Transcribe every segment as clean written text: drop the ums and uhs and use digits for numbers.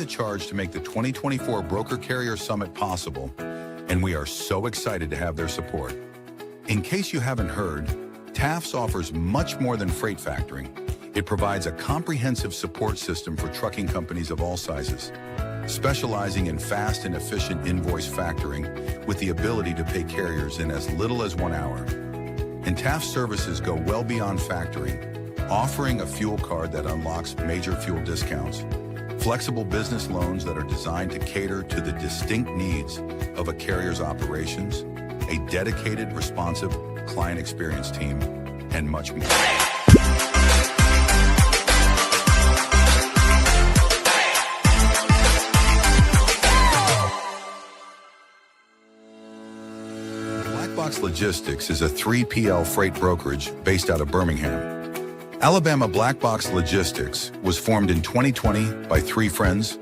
the charge to make the 2024 Broker Carrier Summit possible, and we are so excited to have their support. In case you haven't heard, TAFS offers much more than freight factoring. It provides a comprehensive support system for trucking companies of all sizes, specializing in fast and efficient invoice factoring with the ability to pay carriers in as little as 1 hour. And TAFS services go well beyond factoring, offering a fuel card that unlocks major fuel discounts, flexible business loans that are designed to cater to the distinct needs of a carrier's operations, a dedicated, responsive client experience team, and much more. Blackbox Logistics is a 3PL freight brokerage based out of Birmingham, Alabama. Blackbox Logistics was formed in 2020 by 3 friends,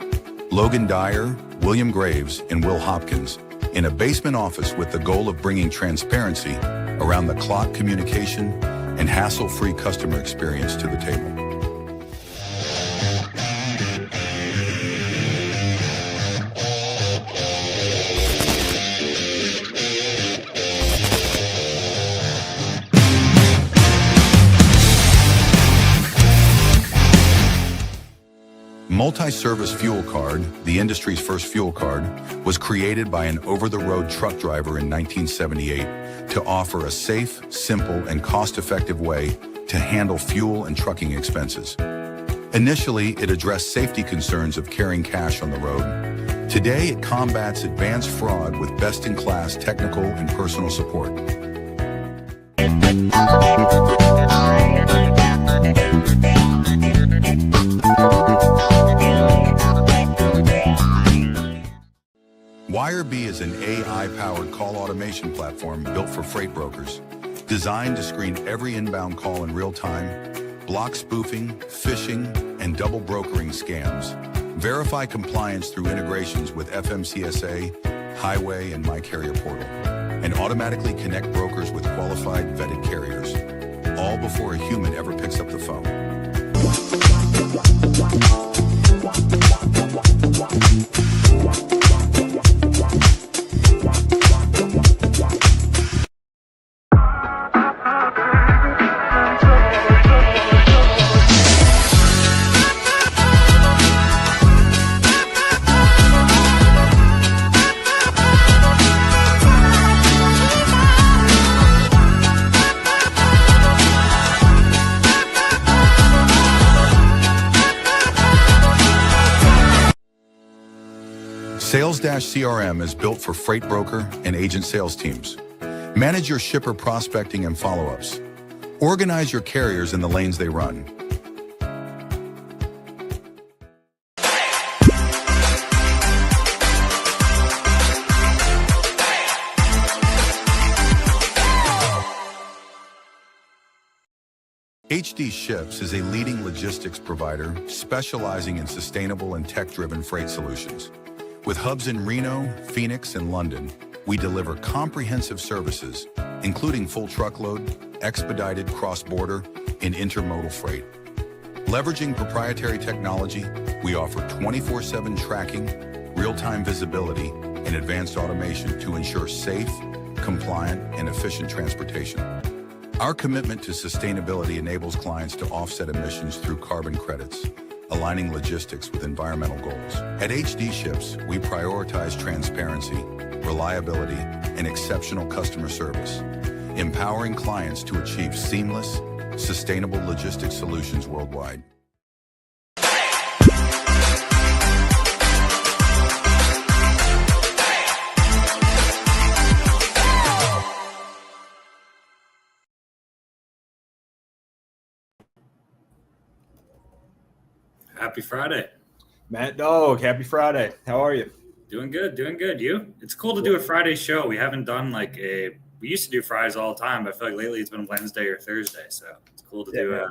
Logan Dyer, William Graves, and Will Hopkins, in a basement office with the goal of bringing transparency around the clock communication and hassle-free customer experience to the table. Multi-service fuel card, the industry's first fuel card, was created by an over-the-road truck driver in 1978 to offer a safe, simple, and cost-effective way to handle fuel and trucking expenses. Initially, it addressed safety concerns of carrying cash on the road. Today, it combats advanced fraud with best-in-class technical and personal support. WireB is an AI-powered call automation platform built for freight brokers, designed to screen every inbound call in real time, block spoofing, phishing, and double brokering scams, verify compliance through integrations with FMCSA, Highway, and My Carrier Portal, and automatically connect brokers with qualified, vetted carriers, all before a human ever picks up the phone. Sales-CRM is built for freight broker and agent sales teams. Manage your shipper prospecting and follow-ups. Organize your carriers in the lanes they run. HD Ships is a leading logistics provider specializing in sustainable and tech-driven freight solutions. With hubs in Reno, Phoenix, and London, we deliver comprehensive services, including full truckload, expedited cross-border, and intermodal freight. Leveraging proprietary technology, we offer 24/7 tracking, real-time visibility, and advanced automation to ensure safe, compliant, and efficient transportation. Our commitment to sustainability enables clients to offset emissions through carbon credits, aligning logistics with environmental goals. At HD Ships, we prioritize transparency, reliability, and exceptional customer service, empowering clients to achieve seamless, sustainable logistics solutions worldwide. Happy Friday. Matt Dawg, happy Friday. How are you? Doing good. You? It's cool to do a Friday show. We haven't done we used to do Fridays all the time, but I feel like lately it's been Wednesday or Thursday. So it's cool to do.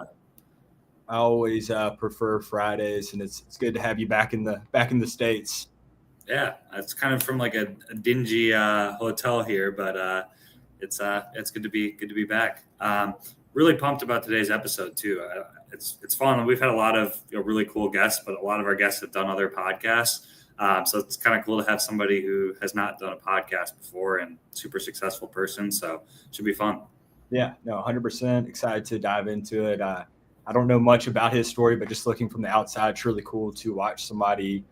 I always prefer Fridays, and it's good to have you back in the States. Yeah, it's kind of from like a dingy hotel here, but it's good to be back. Really pumped about today's episode too. it's fun. We've had a lot of really cool guests, but a lot of our guests have done other podcasts. So it's kind of cool to have somebody who has not done a podcast before and super successful person. So it should be fun. Yeah, no, 100% excited to dive into it. I don't know much about his story, but just looking from the outside, it's really cool to watch somebody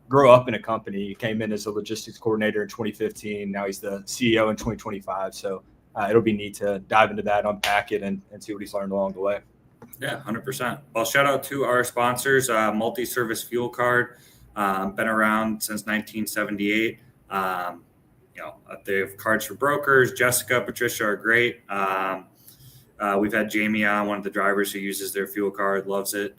grow up in a company. He came in as a logistics coordinator in 2015. Now he's the CEO in 2025. So it'll be neat to dive into that, unpack it, and see what he's learned along the way. Yeah, 100%. Well, shout out to our sponsors, Multi-Service Fuel Card. Been around since 1978. They have cards for brokers. Jessica, Patricia are great. We've had Jamie on, one of the drivers who uses their fuel card, loves it.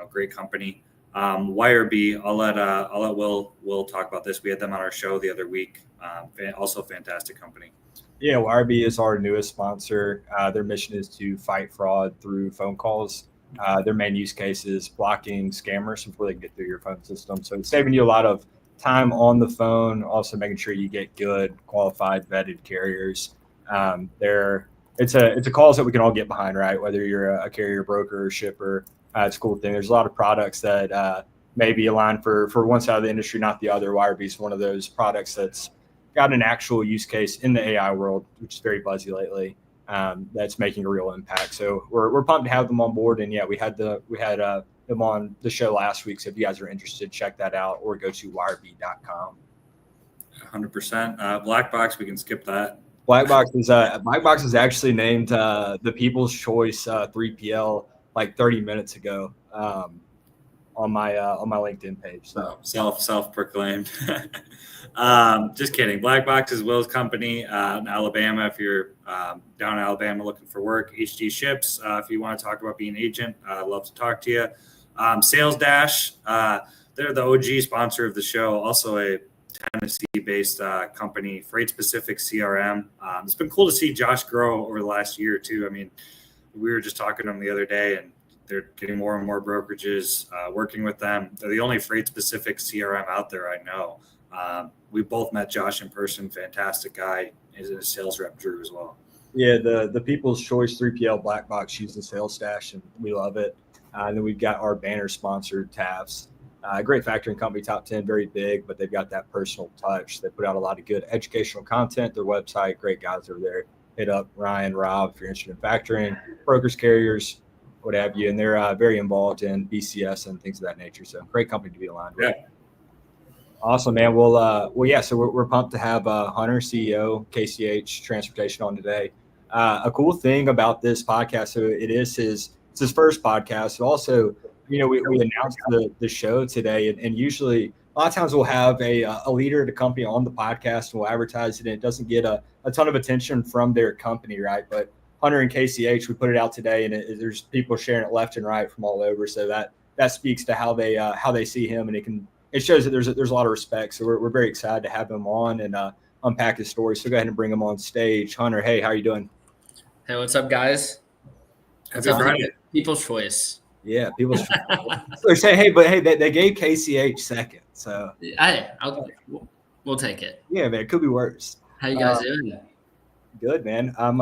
Great company. Wirebee, I'll let Will talk about this. We had them on our show the other week. Also fantastic company. Yeah, Wirebee is our newest sponsor. Their mission is to fight fraud through phone calls. Their main use case is blocking scammers before they get through your phone system. So it's saving you a lot of time on the phone, also making sure you get good, qualified, vetted carriers. It's a cause that we can all get behind, right? Whether you're a carrier, broker, or shipper, it's a cool thing. There's a lot of products that maybe align for one side of the industry, not the other. Wirebee is one of those products that's got an actual use case in the AI world, which is very buzzy lately. That's making a real impact. So we're pumped to have them on board. And yeah, we had them on the show last week. So if you guys are interested, check that out or go to wirebee.com. 100%. Black Box, we can skip that. Black Box is actually named the People's Choice 3PL like 30 minutes ago on my LinkedIn page. So self-proclaimed. Just kidding. Black Box is Will's company in Alabama. If you're down in Alabama looking for work, HD Ships. If you want to talk about being an agent, I'd love to talk to you. Sales Dash, they're the OG sponsor of the show. Also a Tennessee-based company, Freight Specific CRM. It's been cool to see Josh grow over the last year or two. I mean, we were just talking to him the other day, and they're getting more and more brokerages working with them. They're the only Freight Specific CRM out there I know. We both met Josh in person. Fantastic guy. He's a sales rep, Drew, as well. Yeah, the People's Choice 3PL Black Box uses Sales Dash, and we love it. And then we've got our banner sponsor, TAFs. Great factoring company, top 10, very big, but they've got that personal touch. They put out a lot of good educational content. Their website, great guys over there. Hit up Ryan, Rob, if you're interested in factoring, brokers, carriers, what have you. And they're very involved in BCS and things of that nature. So great company to be aligned with. Yeah. Awesome, man. Well, yeah. So we're pumped to have Hunter, CEO, KCH Transportation, on today. A cool thing about this podcast, so it's his first podcast. So also, we announced the show today, and usually a lot of times we'll have a leader of the company on the podcast, and we'll advertise it, and it doesn't get a ton of attention from their company, right? But Hunter and KCH, we put it out today, and there's people sharing it left and right from all over. So that speaks to how they see him, and it shows that there's a lot of respect. So we're very excited to have him on and unpack his story. So go ahead and bring him on stage. Hunter, hey, how are you doing? Hey, what's up, guys? Happy Friday. People's Choice. Yeah, people's choice. They're saying, they gave KCH second. So Hey, we'll take it. Yeah, man, it could be worse. How you guys doing? Good, man. I'm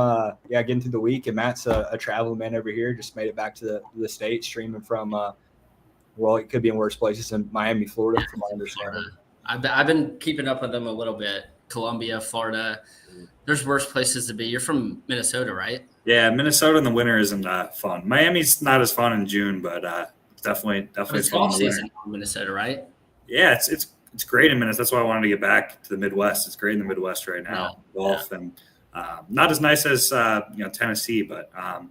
getting through the week, and Matt's a traveling man over here. Just made it back to the States, streaming from it could be in worse places in Miami, Florida, from my understanding. I've been keeping up with them a little bit. Columbia, Florida. There's worse places to be. You're from Minnesota, right? Yeah, Minnesota in the winter isn't fun. Miami's not as fun in June, but it's definitely it's fun golf in the winter. season in Minnesota, right? Yeah, it's great in Minnesota. That's why I wanted to get back to the Midwest. It's great in the Midwest right now, golf, and not as nice as Tennessee. But are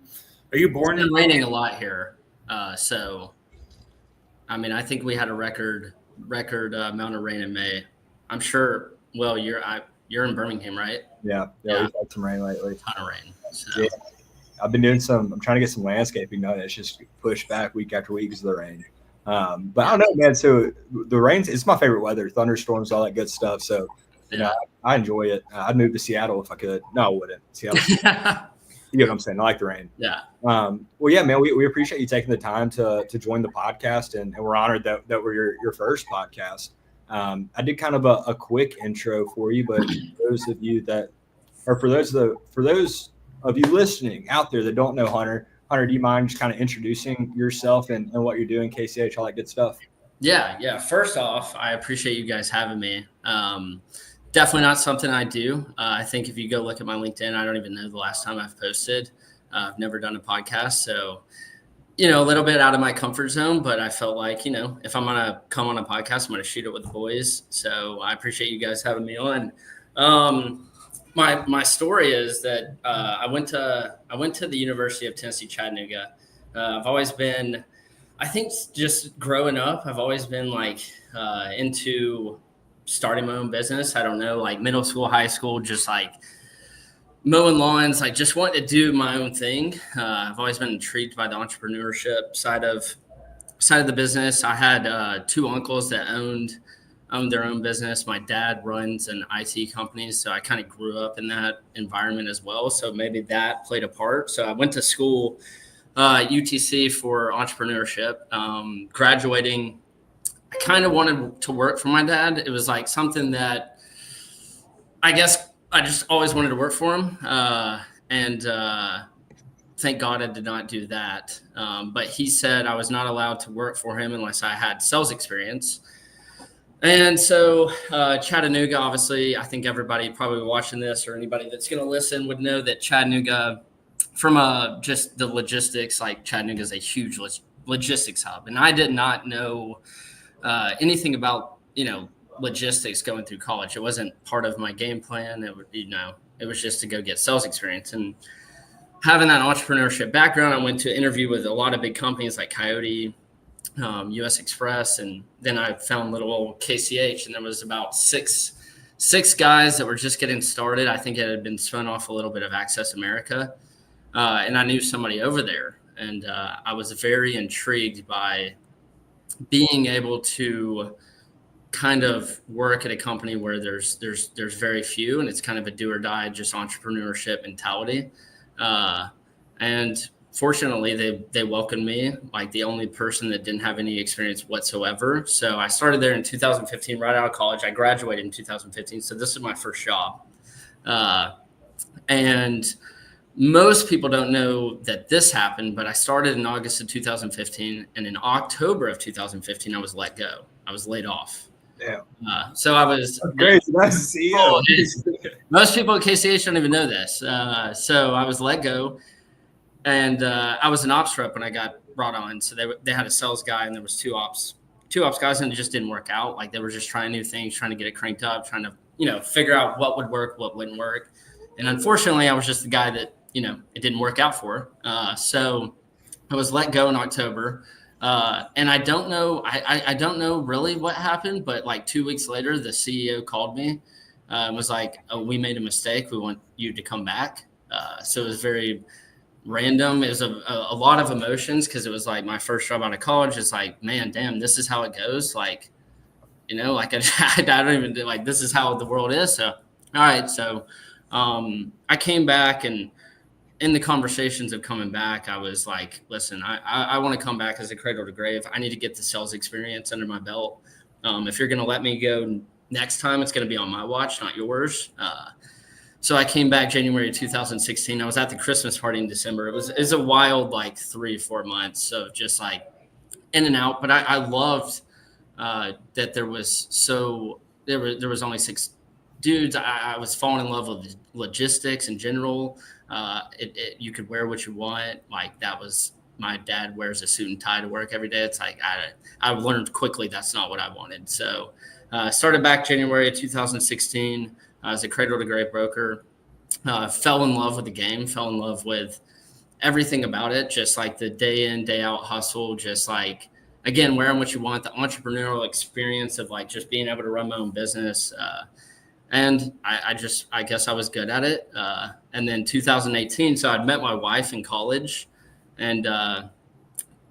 you born? It's been raining a lot here, so I mean, I think we had a record amount of rain in May. I'm sure. Well, you're in Birmingham, right? Yeah. We've had some rain lately. A ton of rain. So. Yeah. I've been doing I'm trying to get some landscaping done. It's just pushed back week after week because of the rain. But I don't know, man. So the rain's, it's my favorite weather, thunderstorms, all that good stuff. So, I enjoy it. I'd move to Seattle if I could. No, I wouldn't. Seattle. You know what I'm saying? I like the rain. Yeah. Well, yeah, man, we appreciate you taking the time to join the podcast, and we're honored that we're your first podcast. I did kind of a quick intro for you, but for those of you listening out there that don't know Hunter, Hunter, do you mind just kind of introducing yourself and what you're doing, KCH, all that good stuff? Yeah. First off, I appreciate you guys having me. Definitely not something I do. I think if you go look at my LinkedIn, I don't even know the last time I've posted. I've never done a podcast. So, a little bit out of my comfort zone, but I felt like, if I'm going to come on a podcast, I'm going to shoot it with the boys. So I appreciate you guys having me on. My story is that I went to the University of Tennessee, Chattanooga. I've always been, I think just growing up, I've always been like into starting my own business. I don't know, like middle school, high school, just like mowing lawns, like just wanting to do my own thing. I've always been intrigued by the entrepreneurship side of the business. I had 2 uncles that owned their own business. My dad runs an IT company, so I kind of grew up in that environment as well. So maybe that played a part. So I went to school, UTC, for entrepreneurship. Graduating, I kind of wanted to work for my dad. It was like something that I guess I just always wanted to work for him. And thank God I did not do that. But he said I was not allowed to work for him unless I had sales experience. And so Chattanooga, obviously, I think everybody probably watching this or anybody that's going to listen would know that Chattanooga, from just the logistics, like Chattanooga is a huge logistics hub. And I did not know anything about, logistics going through college. It wasn't part of my game plan. It was just to go get sales experience. And having that entrepreneurship background, I went to interview with a lot of big companies like Coyote, US Express, and then I found little old KCH, and there was about six guys that were just getting started. I think it had been spun off a little bit of Access America, and I knew somebody over there, and I was very intrigued by being able to kind of work at a company where there's very few, and it's kind of a do or die, just entrepreneurship mentality. And fortunately, they welcomed me like the only person that didn't have any experience whatsoever. So I started there in 2015, right out of college. I graduated in 2015. So this is my first job. And most people don't know that this happened, but I started in August of 2015. And in October of 2015, I was let go. I was laid off. Yeah. So I was great. That's the CEO. Most people at KCH don't even know this. So I was let go. And I was an ops rep when I got brought on. So they had a sales guy, and there was two ops guys, and it just didn't work out. Like they were just trying new things, trying to get it cranked up, trying to, figure out what would work, what wouldn't work. And unfortunately, I was just the guy that, it didn't work out for. So I was let go in October. And I don't know, I don't know really what happened, but like 2 weeks later, the CEO called me and was like, "Oh, we made a mistake. We want you to come back." So it was very random. It was a lot of emotions because it was like my first job out of college. It's like, man, damn, this is how it goes. Like, like I don't even do, like, this is how the world is. So, all right. So I came back, and in the conversations of coming back, I was like, listen, I want to come back as a cradle to grave. I need to get the sales experience under my belt. If you're going to let me go next time, it's going to be on my watch, not yours. So I came back January 2016. I was at the Christmas party in December. It was a wild, like 3-4 months of just like in and out. But I loved that there was only 6 dudes. I was falling in love with logistics in general. You could wear what you want. Like that was, my dad wears a suit and tie to work every day. It's like, I learned quickly that's not what I wanted. So started back January of 2016 as a cradle to grave broker. Fell in love with the game, fell in love with everything about it. Just like the day in, day out hustle, just like, again, wearing what you want, the entrepreneurial experience of like just being able to run my own business. And I guess I was good at it. And then 2018, so I'd met my wife in college, and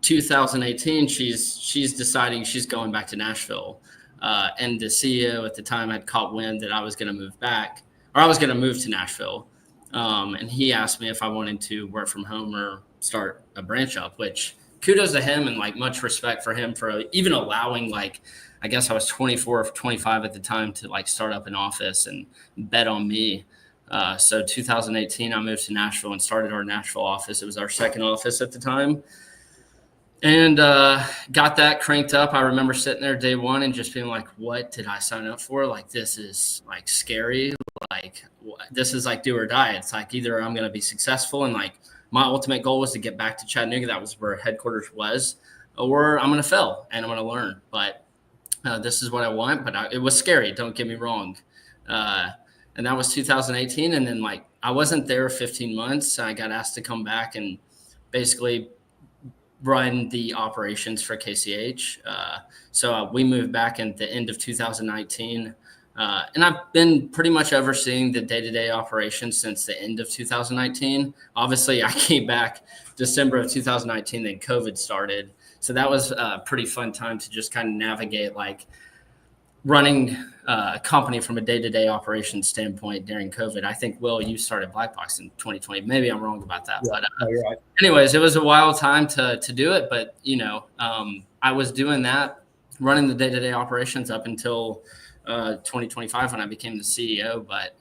2018, she's deciding she's going back to Nashville. And the CEO at the time had caught wind that I was going to move back, or I was going to move to Nashville. And he asked me if I wanted to work from home or start a branch up, which kudos to him and like much respect for him for even allowing, like, I guess I was 24 or 25 at the time, to like start up an office and bet on me. So 2018, I moved to Nashville and started our Nashville office. It was our second office at the time. And got that cranked up. I remember sitting there day one and just being like, what did I sign up for? Like, this is like scary. Like, this is like do or die. It's like either I'm going to be successful and like my ultimate goal was to get back to Chattanooga. That was where headquarters was, or I'm going to fail and I'm going to learn. But this is what I want. But it was scary. Don't get me wrong. And that was 2018. And then like I wasn't there 15 months. I got asked to come back and basically run the operations for KCH. So we moved back at the end of 2019. And I've been pretty much overseeing the day-to-day operations since the end of 2019. Obviously, I came back December of 2019, then COVID started. So that was a pretty fun time to just kind of navigate like running a company from a day-to-day operations standpoint during COVID. I think, Will, you started Black Box in 2020. Maybe I'm wrong about that. Yeah, but you're right. anyways, it was a wild time to do it. But, I was doing that, running the day-to-day operations up until 2025 when I became the CEO. But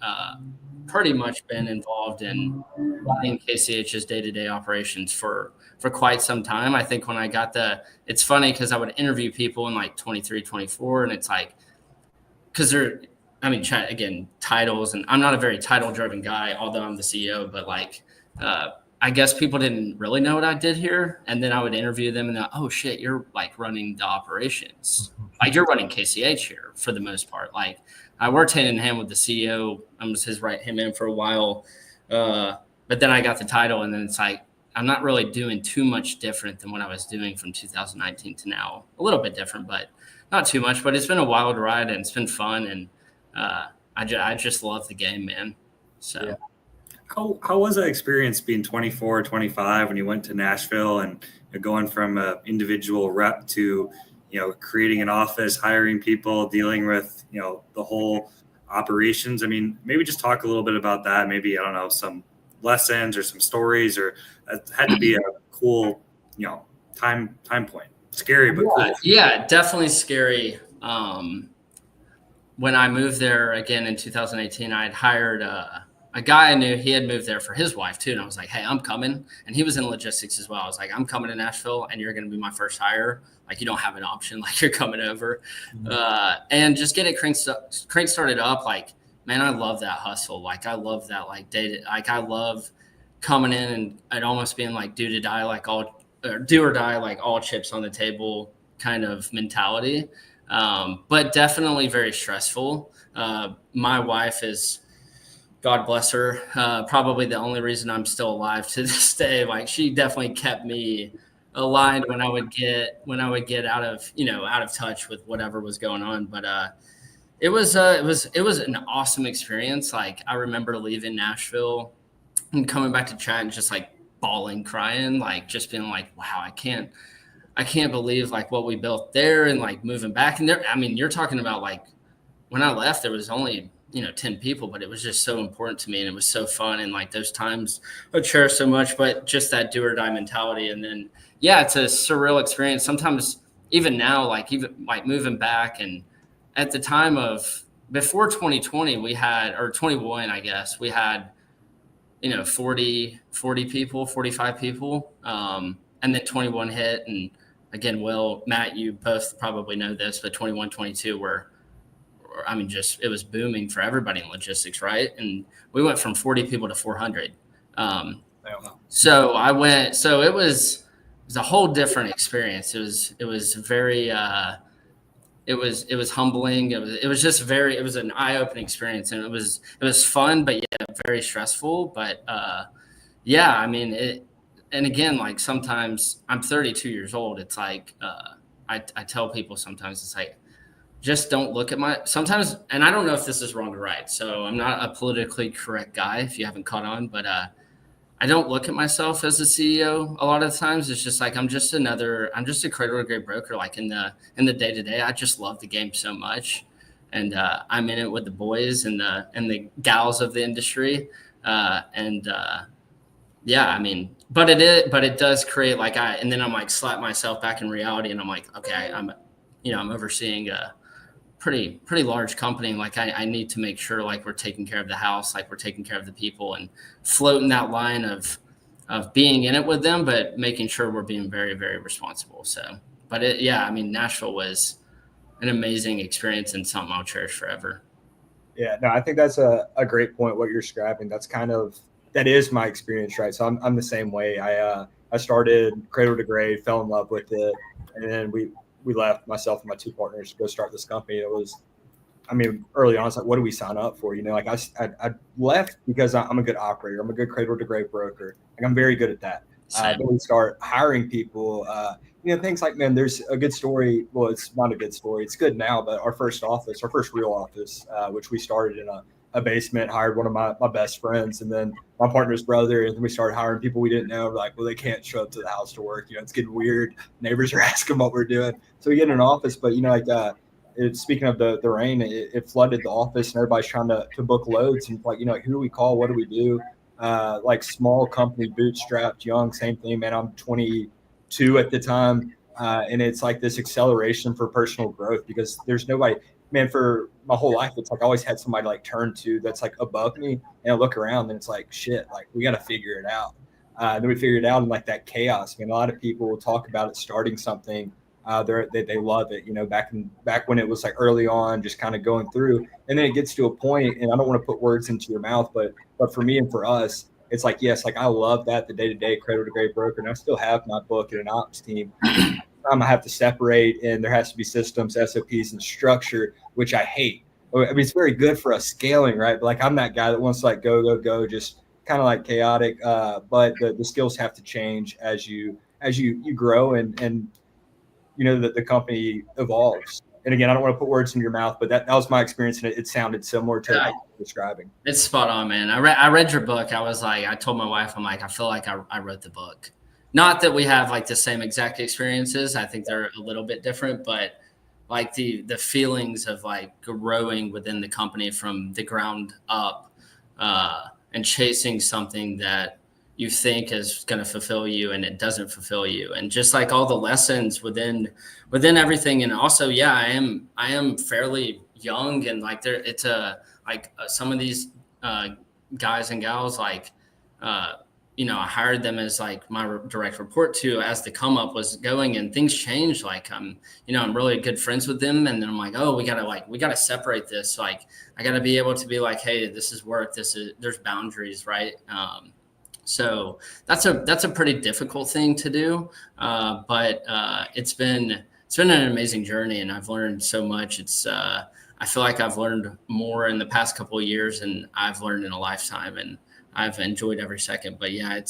pretty much been involved in running KCH's day-to-day operations for quite some time. I think when I got it's funny because I would interview people in like 23, 24, and it's like, because again, titles, and I'm not a very title-driven guy, although I'm the CEO, but like, I guess people didn't really know what I did here. And then I would interview them and oh shit, you're like running the operations. Like you're running KCH here for the most part. Like I worked hand in hand with the CEO. I was his right-hand man for a while. But then I got the title and then it's like, I'm not really doing too much different than what I was doing from 2019 to now. A little bit different, but not too much. But it's been a wild ride and it's been fun. And I just love the game, man. So. Yeah. How was that experience being 24, 25 when you went to Nashville and going from an individual rep to, creating an office, hiring people, dealing with, the whole operations? I mean, maybe just talk a little bit about that. Maybe, I don't know, some lessons or some stories, or it had to be a cool, time point. Scary, but cool. Yeah, definitely scary. When I moved there again in 2018, I had hired a guy I knew. He had moved there for his wife too. And I was like, hey, I'm coming. And he was in logistics as well. I was like, I'm coming to Nashville and you're going to be my first hire. Like you don't have an option. Like you're coming over. And just get it crank started up. Like, man, I love that hustle. Like I love that like I love coming in and almost being like do or die, like all chips on the table kind of mentality. But definitely very stressful. My wife is, God bless her, probably the only reason I'm still alive to this day. Like she definitely kept me aligned when I would get out of touch with whatever was going on. But it was an awesome experience. Like I remember leaving Nashville and coming back to chat and just like bawling, crying, like just being like, wow, I can't believe like what we built there and like moving back. And there, I mean, you're talking about like when I left, there was only 10 people, but it was just so important to me and it was so fun. And like those times I cherish so much, but just that do or die mentality. And then, yeah, it's a surreal experience. Sometimes even now, even moving back, and at the time of before 2020, we had, or 21, I guess, we had, 40 people, 45 people. And then 21 hit. And again, Will, Matt, you both probably know this, but 21, 22 it was booming for everybody in logistics, right? And we went from 40 people to 400. So it was a whole different experience. It was very, it was humbling. It was an eye-opening experience, and it was fun, but yeah, very stressful. But yeah, I mean, and again, like sometimes I'm 32 years old. It's like, I tell people sometimes it's like, just don't look at sometimes, and I don't know if this is wrong or right. So I'm not a politically correct guy if you haven't caught on, but I don't look at myself as a CEO a lot of the times. It's just like I'm just a cradle to grave broker. Like in the day to day, I just love the game so much, and I'm in it with the boys and the gals of the industry, yeah, I mean, but it does create and then I'm like slap myself back in reality, and I'm like, okay, I'm overseeing a pretty large company. Like I need to make sure like we're taking care of the house, like we're taking care of the people, and floating that line of being in it with them, but making sure we're being very, very responsible. So, but I mean, Nashville was an amazing experience and something I'll cherish forever. Yeah, no, I think that's a great point. What you're describing, that is my experience, right? So I'm the same way. I started cradle to grave, fell in love with it, and then we left, myself and my two partners, to go start this company. It was, I mean, early on, it's like, what do we sign up for? You know, like I left because I'm a good operator. I'm a good cradle to grave broker. Like I'm very good at that. Then we start hiring people. You know, things like, man, there's a good story. Well, it's not a good story. It's good now, but our first real office, which we started in a basement, hired one of my best friends, and then my partner's brother, and then we started hiring people we didn't know. We're like, well, they can't show up to the house to work. You know, it's getting weird. Neighbors are asking what we're doing. So we get in an office, but, you know, like speaking of the rain, it flooded the office, and everybody's trying to book loads. And like, you know, like, who do we call? What do we do? Like small company, bootstrapped, young, same thing, man. I'm 22 at the time. And it's like this acceleration for personal growth because there's nobody, man, for my whole life, it's like I always had somebody to like turn to that's like above me. And I look around and it's like, shit, like we got to figure it out. And then we figured it out in like that chaos. I mean, a lot of people will talk about it starting something. They love it, you know, back when it was like early on, just kind of going through, and then it gets to a point, and I don't want to put words into your mouth, but for me and for us, it's like, yes, like I love that, the day-to-day cradle to grave broker, and I still have my book and an ops team. I have to separate, and there has to be systems, SOPs, and structure, which I hate. I mean, it's very good for us scaling, right? But like I'm that guy that wants to like go, just kind of like chaotic. But the skills have to change as you grow and you know, that the company evolves. And again, I don't want to put words in your mouth, but that was my experience, and it sounded similar to what you're describing. It's spot on, man. I read your book. I was like, I told my wife, I'm like, I feel like I wrote the book. Not that we have like the same exact experiences. I think they're a little bit different, but like the feelings of like growing within the company from the ground up and chasing something that you think is going to fulfill you and it doesn't fulfill you, and just like all the lessons within everything. And also, yeah, I am fairly young, and like it's some of these guys and gals, like you know, I hired them as like my direct report to as the come up was going, and things changed. Like I'm really good friends with them, and then I'm like, oh, we gotta separate this. Like I gotta be able to be like, hey, this is work. There's boundaries, right? So that's a pretty difficult thing to do, but it's been an amazing journey, and I've learned so much. I feel like I've learned more in the past couple of years than I've learned in a lifetime, and I've enjoyed every second. But yeah,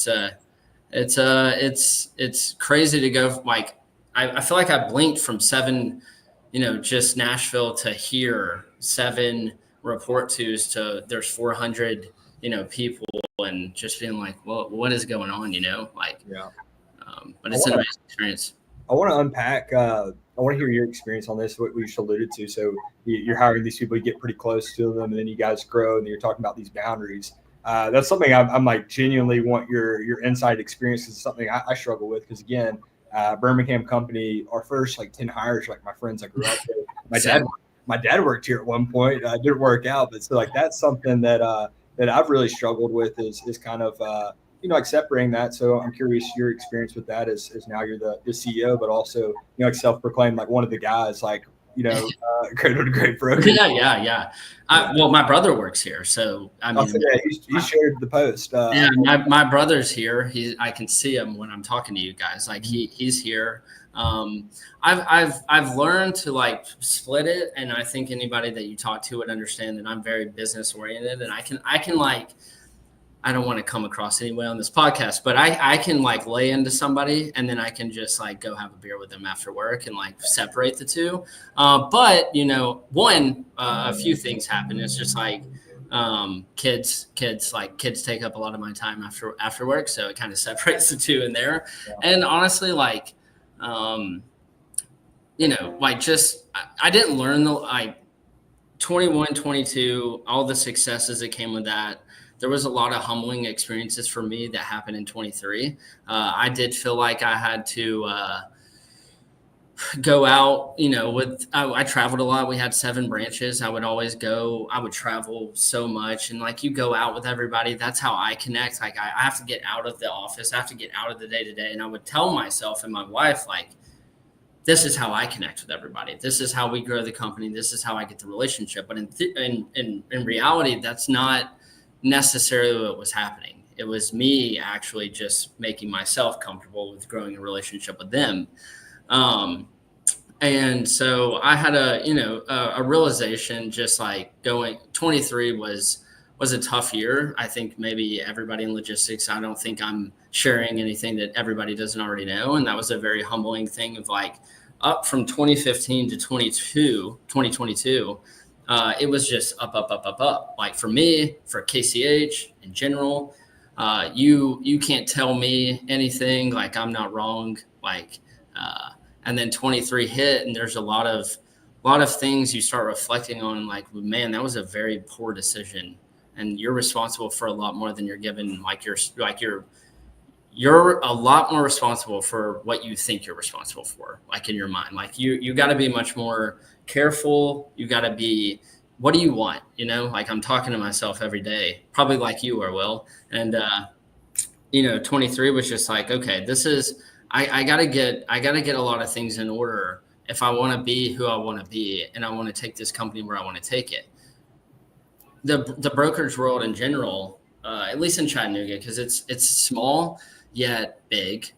it's crazy to go. Like I feel like I blinked from 7, you know, just Nashville to here, 7 report tos to there's 400, you know, people. And just being like, well, what is going on, you know? Like, yeah. But it's an amazing experience. I want to unpack. I want to hear your experience on this. What we just alluded to. So you're hiring these people, you get pretty close to them, and then you guys grow, and then you're talking about these boundaries. That's something I'm like genuinely want your inside experience. Because it's something I struggle with. Because again, Birmingham company, our first like 10 hires, like my friends I grew up with. My dad worked here at one point. Didn't work out, but so like that's something that I've really struggled with is kind of, you know, like separating that. So I'm curious your experience with that is now you're the CEO, but also, you know, like self-proclaimed, like one of the guys, like, you know, cradle to grave broker. Yeah. Well, my brother works here. So, I mean, he shared the post. Yeah, my brother's here. I can see him when I'm talking to you guys. Like he's here. I've learned to like split it, and I think anybody that you talk to would understand that I'm very business oriented, and I can like, I don't want to come across anyway on this podcast, but I can like lay into somebody, and then I can just like go have a beer with them after work and like separate the two. But you know, a few things happen. It's just like kids take up a lot of my time after work, so it kind of separates the two in there. Yeah. And honestly, like you know, like just I didn't learn the like 21, 22, all the successes that came with that. There was a lot of humbling experiences for me that happened in 23. I did feel like I had to go out, I traveled a lot. We had 7 branches. I would always go, I would travel so much. And like, you go out with everybody. That's how I connect. Like, I have to get out of the office. I have to get out of the day to day. And I would tell myself and my wife, like, this is how I connect with everybody. This is how we grow the company. This is how I get the relationship. But in reality, that's not necessarily what was happening. It was me actually just making myself comfortable with growing a relationship with them. And so I had a realization, just like going 23 was a tough year. I think maybe everybody in logistics, I don't think I'm sharing anything that everybody doesn't already know. And that was a very humbling thing of like up from 2015 to 2022. It was just up. Like for me, for KCH in general, you can't tell me anything. Like I'm not wrong. Like, and then 23 hit, and there's a lot of things you start reflecting on. Like, man, that was a very poor decision, and you're responsible for a lot more than you're given. You're a lot more responsible for what you think you're responsible for. Like in your mind, like you got to be much more careful. You got to be. What do you want? Like I'm talking to myself every day, probably like you are, Will. And 23 was just like, okay, this is. I gotta get a lot of things in order if I want to be who I want to be, and I want to take this company where I want to take it. The brokerage world in general, at least in Chattanooga, because it's small yet big.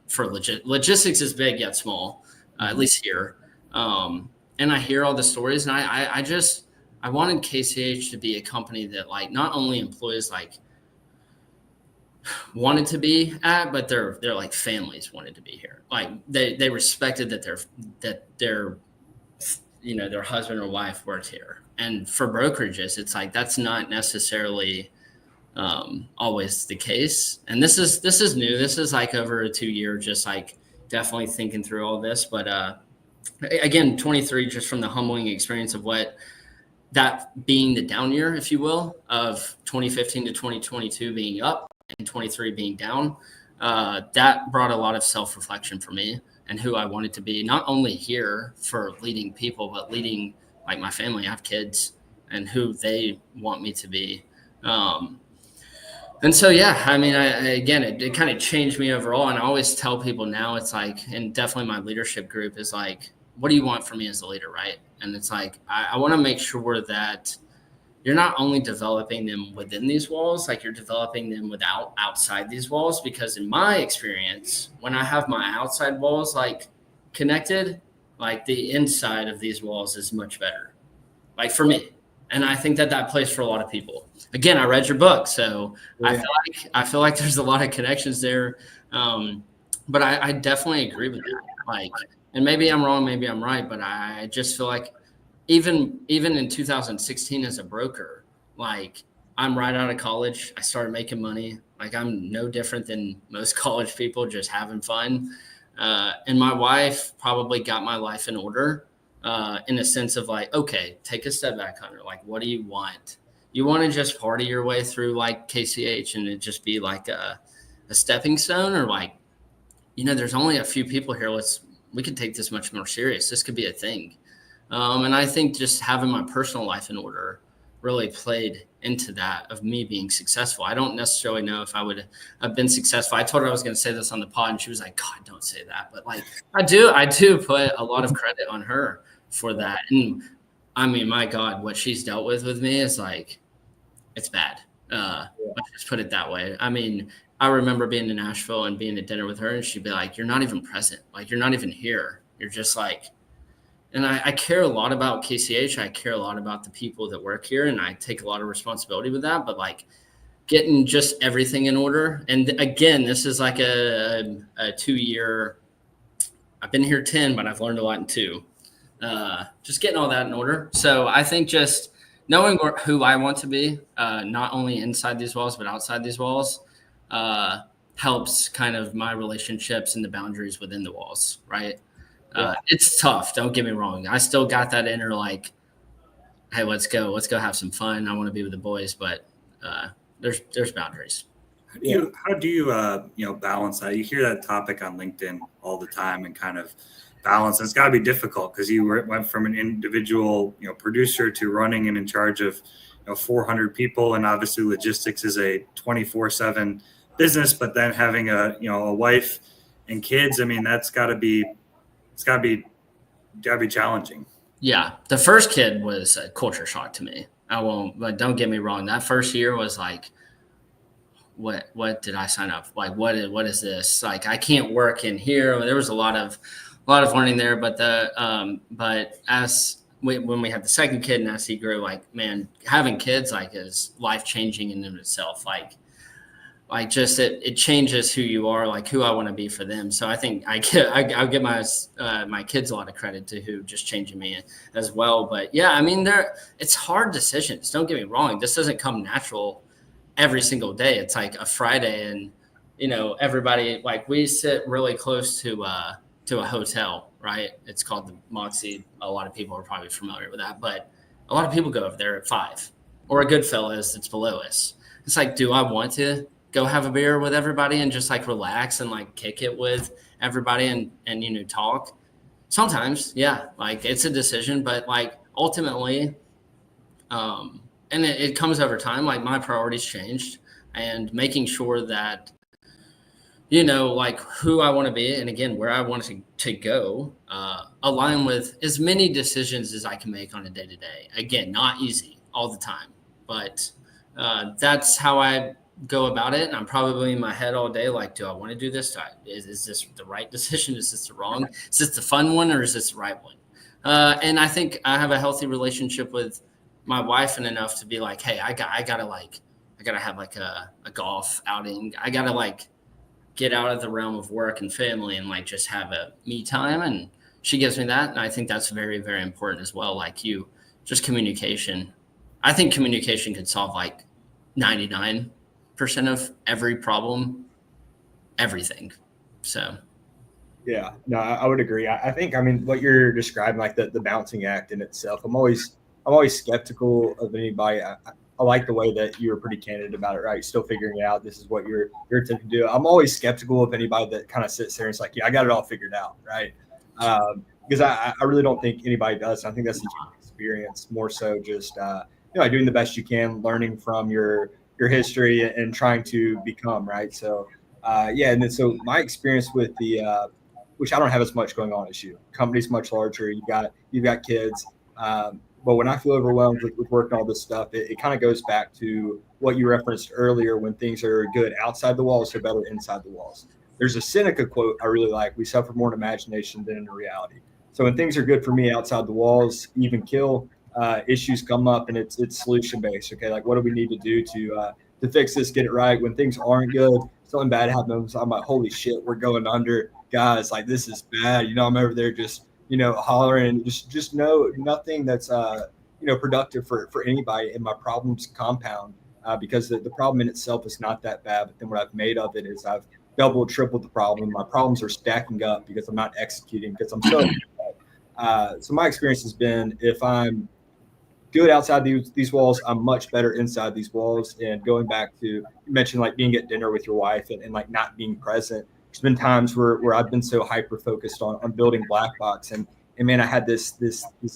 For logistics is big yet small, at least here. And I hear all the stories, and I wanted KCH to be a company that like not only employees like wanted to be at, but their like families wanted to be here. Like they respected that their their husband or wife worked here. And for brokerages, it's like that's not necessarily always the case. And this is new. This is like over a 2-year, just like definitely thinking through all this. But again, 23, just from the humbling experience of what that being the down year, if you will, of 2015 to 2022 being up and 23 being down, that brought a lot of self-reflection for me and who I wanted to be, not only here for leading people, but leading like my family. I have kids and who they want me to be. And so, yeah, I mean, it kind of changed me overall. And I always tell people now, it's like, and definitely my leadership group is like, what do you want from me as a leader, right? And it's like, I want to make sure that you're not only developing them within these walls, like you're developing them outside these walls. Because in my experience, when I have my outside walls like connected, like the inside of these walls is much better, like for me. And I think that plays for a lot of people. Again, I read your book, so yeah. I feel like there's a lot of connections there. But I definitely agree with that. Like, and maybe I'm wrong, maybe I'm right, but I just feel like even in 2016 as a broker, like I'm right out of college. I started making money. Like I'm no different than most college people, just having fun. And my wife probably got my life in order in a sense of like, okay, take a step back, Hunter. Like, what do you want? You want to just party your way through like KCH and it just be like a stepping stone, or like, there's only a few people here. We could take this much more serious. This could be a thing. And I think just having my personal life in order really played into that of me being successful. I don't necessarily know if I would have been successful. I told her I was going to say this on the pod and she was like, God, don't say that. But like, I do put a lot of credit on her for that. And I mean, my God, what she's dealt with me is like, it's bad. Let's just put it that way. I mean, I remember being in Nashville and being at dinner with her and she'd be like, you're not even present. Like, you're not even here. You're just like, and I care a lot about KCH. I care a lot about the people that work here, and I take a lot of responsibility with that. But like getting just everything in order. And again, this is like a 2-year. I've been here 10, but I've learned a lot in 2. Just getting all that in order. So I think just knowing who I want to be, not only inside these walls but outside these walls, helps kind of my relationships and the boundaries within the walls, right? It's tough. Don't get me wrong. I still got that inner like, hey, let's go have some fun. I want to be with the boys, but there's boundaries. How do you balance that? You hear that topic on LinkedIn all the time, and kind of balance. And it's got to be difficult because you went from an individual producer to running and in charge of 400 people, and obviously logistics is a 24/7 business. But then having a wife and kids, I mean, that's got to be challenging. Yeah, the first kid was a culture shock to me. But don't get me wrong. That first year was like, what did I sign up? Like, what is this? Like, I can't work in here. There was a lot of learning there, but when we had the second kid and as he grew, like, man, having kids like is life changing in itself. Like just it changes who you are, like who I want to be for them. So I think I'll give my kids a lot of credit to who just changing me as well. But yeah, I mean, it's hard decisions. Don't get me wrong. This doesn't come natural every single day. It's like a Friday and, everybody, like we sit really close to a hotel, right? It's called the Moxie. A lot of people are probably familiar with that, but a lot of people go over there at 5, or a Goodfellas that's below us. It's like, do I want to go have a beer with everybody and just like relax and like kick it with everybody and talk? Sometimes, yeah, like it's a decision, but like ultimately, and it comes over time. Like my priorities changed, and making sure that like who I want to be and again where I want to go align with as many decisions as I can make on a day to day. Again, not easy all the time, but that's how I go about it. And I'm probably in my head all day, like, do I want to do this? Is this the right decision? Is this the wrong? Is this the fun one, or is this the right one? And I think I have a healthy relationship with my wife, and enough to be like, hey, I gotta have like a golf outing. I gotta like get out of the realm of work and family and like just have a me time. And she gives me that. And I think that's very, very important as well. Like just communication. I think communication could solve like 99% of every problem, everything. So. Yeah, no, I would agree. I think, what you're describing, like the balancing act in itself, I'm always skeptical of anybody. I like the way that you were pretty candid about it, right? Still figuring it out. This is what you're attempting to do. I'm always skeptical of anybody that kind of sits there and is like, yeah, I got it all figured out, right? Because I really don't think anybody does. I think that's a human experience, more so just doing the best you can, learning from your history and trying to become, right? So and then so my experience with the which I don't have as much going on as you. Company's much larger. You've got kids. But when I feel overwhelmed with working all this stuff, it kind of goes back to what you referenced earlier. When things are good outside the walls, they're better inside the walls. There's a Seneca quote I really like: "We suffer more in imagination than in reality." So when things are good for me outside the walls, even kill, issues come up, and it's solution based. Okay, like what do we need to do to fix this, get it right? When things aren't good, something bad happens, I'm like, holy shit, we're going under, guys. Like this is bad. I'm over there just hollering, just know nothing that's, productive for anybody. And my problems compound because the problem in itself is not that bad. But then what I've made of it is I've doubled, tripled the problem. My problems are stacking up because I'm not executing, because I'm so so my experience has been, if I'm good outside these walls, I'm much better inside these walls. And going back to, you mentioned like being at dinner with your wife and like not being present. There's been times where I've been so hyper focused on building Black Box, and man, I had this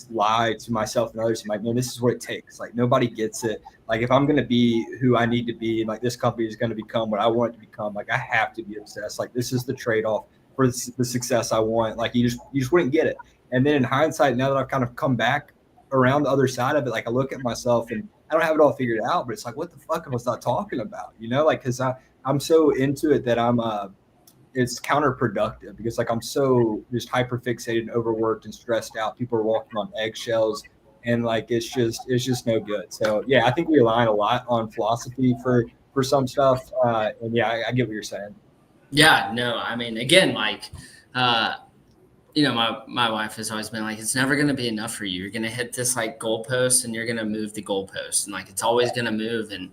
lie to myself and others. I'm like, man, this is what it takes. Like nobody gets it. Like if I'm going to be who I need to be, and like this company is going to become what I want it to become, like I have to be obsessed. Like this is the trade-off for the success I want. Like you just wouldn't get it. And then in hindsight, now that I've kind of come back around the other side of it, like I look at myself and I don't have it all figured out, but it's like, what the fuck was I talking about? Like, cause I'm so into it that it's counterproductive, because like I'm so just hyper fixated and overworked and stressed out. People are walking on eggshells, and like it's just no good. So yeah, I think we align a lot on philosophy for some stuff. And yeah, I get what you're saying. Yeah, no, I mean, again, like my wife has always been like, it's never going to be enough for you. You're going to hit this like goalpost, and you're going to move the goalpost, and like it's always going to move. And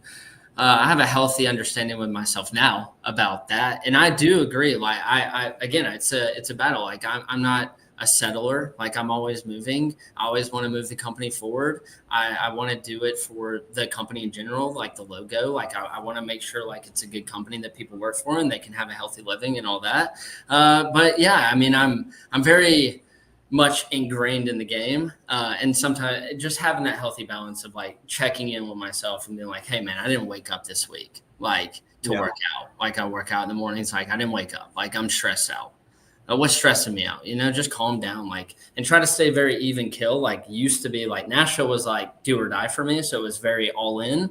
I have a healthy understanding with myself now about that. And I do agree. Like I again, it's a battle. Like I a settler. Like I'm always moving. I always want to move the company forward. I want to do it for the company in general, like the logo. Like I want to make sure like it's a good company that people work for and they can have a healthy living and all that. But yeah, I mean, I'm very much ingrained in the game. And sometimes just having that healthy balance of like checking in with myself and being like, hey man, I didn't wake up this week, like to work out. Like I work out in the mornings. Like I didn't wake up, like I'm stressed out. What's stressing me out? Just calm down, like, and try to stay very even kill. Like used to be like Nashville was like do or die for me. So it was very all in.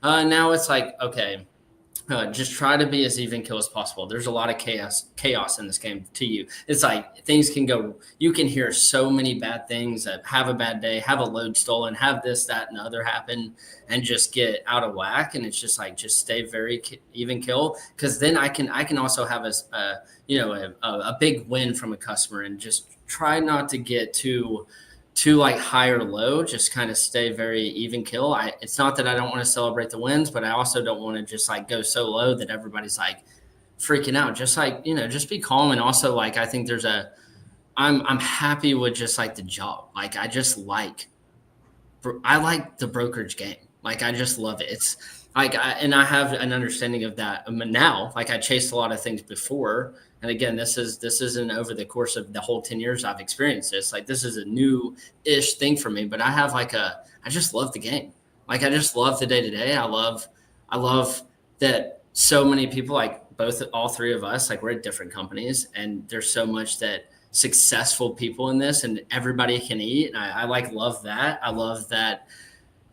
Now it's like, okay, just try to be as even kill as possible. There's a lot of chaos in this game to you. It's like things can go, you can hear so many bad things that have a bad day, have a load stolen, have this, that, and the other happen and just get out of whack. And it's just like, just stay very even kill. Cause then I can also have a big win from a customer and just try not to get too like high or low, just kind of stay very even kill. It's not that I don't want to celebrate the wins, but I also don't want to just like go so low that everybody's like freaking out. Just like, just be calm. And also like, I think I'm happy with just like the job. Like I like the brokerage game. Like I just love it. It's like, I have an understanding of that now. Like I chased a lot of things before. And again, this isn't over the course of the whole 10 years I've experienced this. Like this is a new-ish thing for me, but I just love the game. Like I just love the day-to-day. I love that so many people, like all three of us, like we're at different companies and there's so much that successful people in this and everybody can eat. And I love that. I love that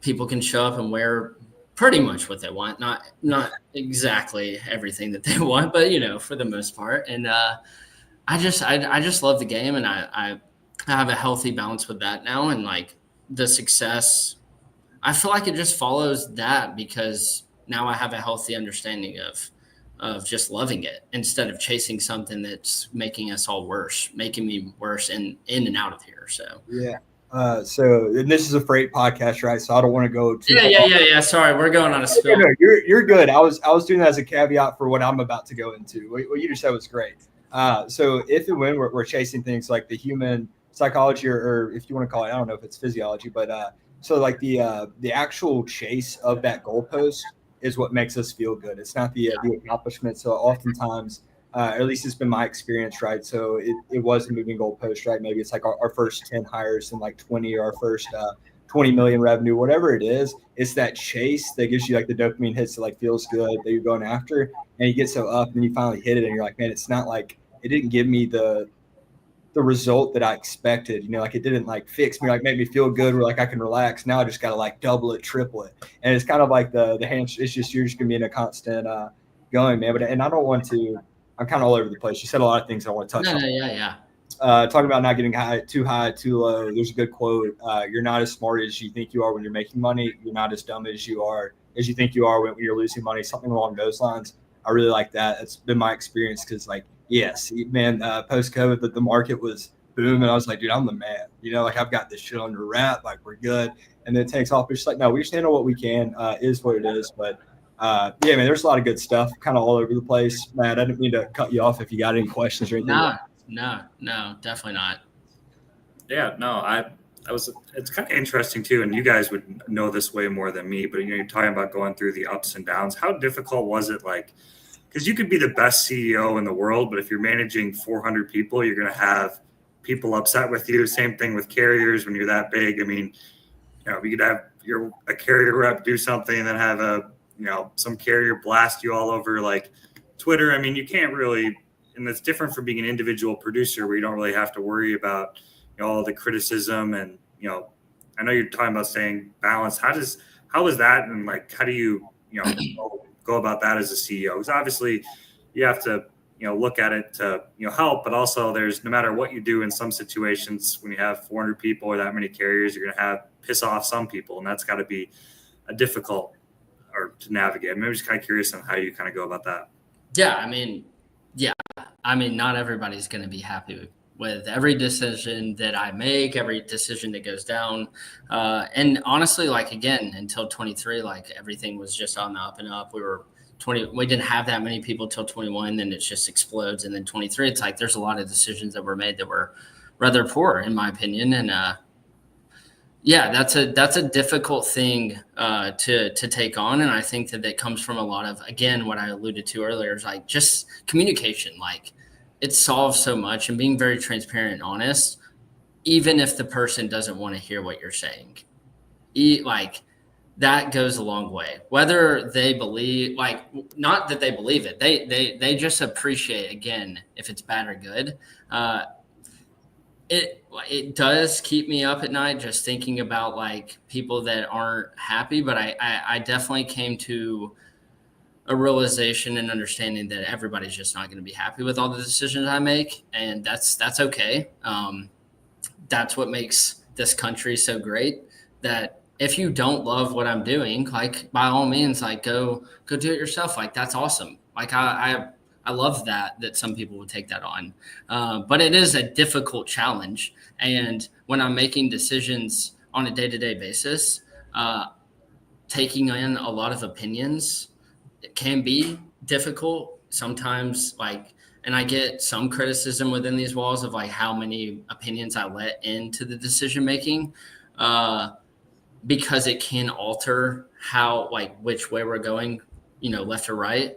people can show up and wear pretty much what they want, not exactly everything that they want, but for the most part. And I just love the game, and I have a healthy balance with that now. And like the success, I feel like it just follows that because now I have a healthy understanding of just loving it instead of chasing something that's making us all worse, making me worse in and out of here. So yeah. And this is a freight podcast, right? So I don't want to go too. Yeah. Sorry, we're going on a spill. No, you're good. I was doing that as a caveat for what I'm about to go into. What you just said was great. So if and when we're chasing things like the human psychology, or if you want to call it, I don't know if it's physiology, but so like the actual chase of that goalpost is what makes us feel good. It's not the accomplishment. So oftentimes. At least it's been my experience, right? So it was a moving goalpost, right? Maybe it's like our first 10 hires and like 20 or our first 20 million revenue, whatever it is. It's that chase that gives you like the dopamine hits that like feels good that you're going after. And you get so up and you finally hit it and you're like, man, it's not like it didn't give me the result that I expected. Like it didn't like fix me, like make me feel good where like I can relax. Now I just got to like double it, triple it. And it's kind of like the hand, it's just, you're just going to be in a constant going, man. And I don't want to, I'm kind of all over the place. You said a lot of things I want to touch on. Yeah. Talking about not getting high, too low. There's a good quote. You're not as smart as you think you are when you're making money. You're not as dumb as you think you are when you're losing money. Something along those lines. I really like that. It's been my experience because, like, yes, man, post-COVID, the market was booming. I was like, dude, I'm the man. Like I've got this shit under wrap. Like we're good. And then it takes off. It's just like, no, we just handle what we can. Is what it is. But yeah, man, there's a lot of good stuff kind of all over the place. Matt, I didn't mean to cut you off if you got any questions or anything. No, definitely not. Yeah, no, it's kind of interesting too. And you guys would know this way more than me, but you're talking about going through the ups and downs. How difficult was it? Like, because you could be the best CEO in the world, but if you're managing 400 people, you're going to have people upset with you. Same thing with carriers when you're that big. I mean, you could have a carrier rep do something and then have some carrier blast you all over like Twitter. I mean, you can't really, and that's different from being an individual producer where you don't really have to worry about all the criticism. And I know you're talking about staying balanced. How is that, and like how do you go about that as a CEO? Because obviously you have to look at it to help, but also there's, no matter what you do in some situations, when you have 400 people or that many carriers, you're going to piss off some people, and that's got to be a difficult to navigate. I'm just kind of curious on how you kind of go about that. Yeah, I mean, not everybody's going to be happy with every decision that I make, every decision that goes down. And honestly, like, again, until 23, like everything was just on the up and up. We didn't have that many people till 21, then it just explodes. And then 23, it's like, there's a lot of decisions that were made that were rather poor, in my opinion. And yeah, that's a difficult thing to take on, and I think that comes from a lot of, again, what I alluded to earlier is like just communication. Like, it solves so much, and being very transparent and honest, even if the person doesn't want to hear what you're saying. Like, that goes a long way. Whether they believe, like, not that they believe it, they just appreciate, again, if it's bad or good. It does keep me up at night just thinking about like people that aren't happy, but I definitely came to a realization and understanding that everybody's just not going to be happy with all the decisions I make, and that's okay. That's what makes this country so great. That if you don't love what I'm doing, like, by all means, like, go do it yourself. Like, that's awesome. Like, I love that some people would take that on. But it is a difficult challenge. And when I'm making decisions on a day-to-day basis, taking in a lot of opinions, it can be difficult sometimes. Like, and I get some criticism within these walls of like how many opinions I let into the decision-making, because it can alter how, like, which way we're going, left or right.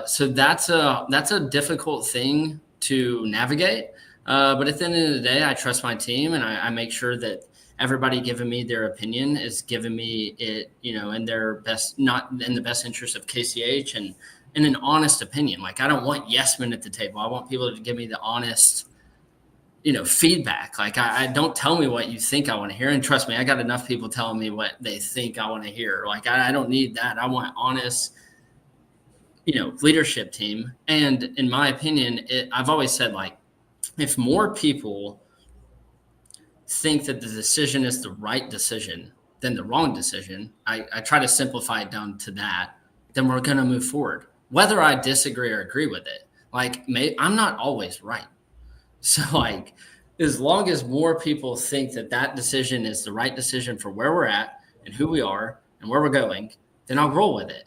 So that's a difficult thing to navigate. But at the end of the day, I trust my team, and I make sure that everybody giving me their opinion is giving me it, in their best, not in the best interest of KCH, and in an honest opinion. Like, I don't want yes men at the table. I want people to give me the honest, feedback. Like, I don't tell me what you think I want to hear. And trust me, I got enough people telling me what they think I want to hear. Like, I don't need that. I want honest, leadership team. And in my opinion, I've always said, like, if more people think that the decision is the right decision than the wrong decision, I try to simplify it down to that, then we're going to move forward, whether I disagree or agree with it. Like, I'm not always right. So, like, as long as more people think that decision is the right decision for where we're at and who we are and where we're going, then I'll roll with it.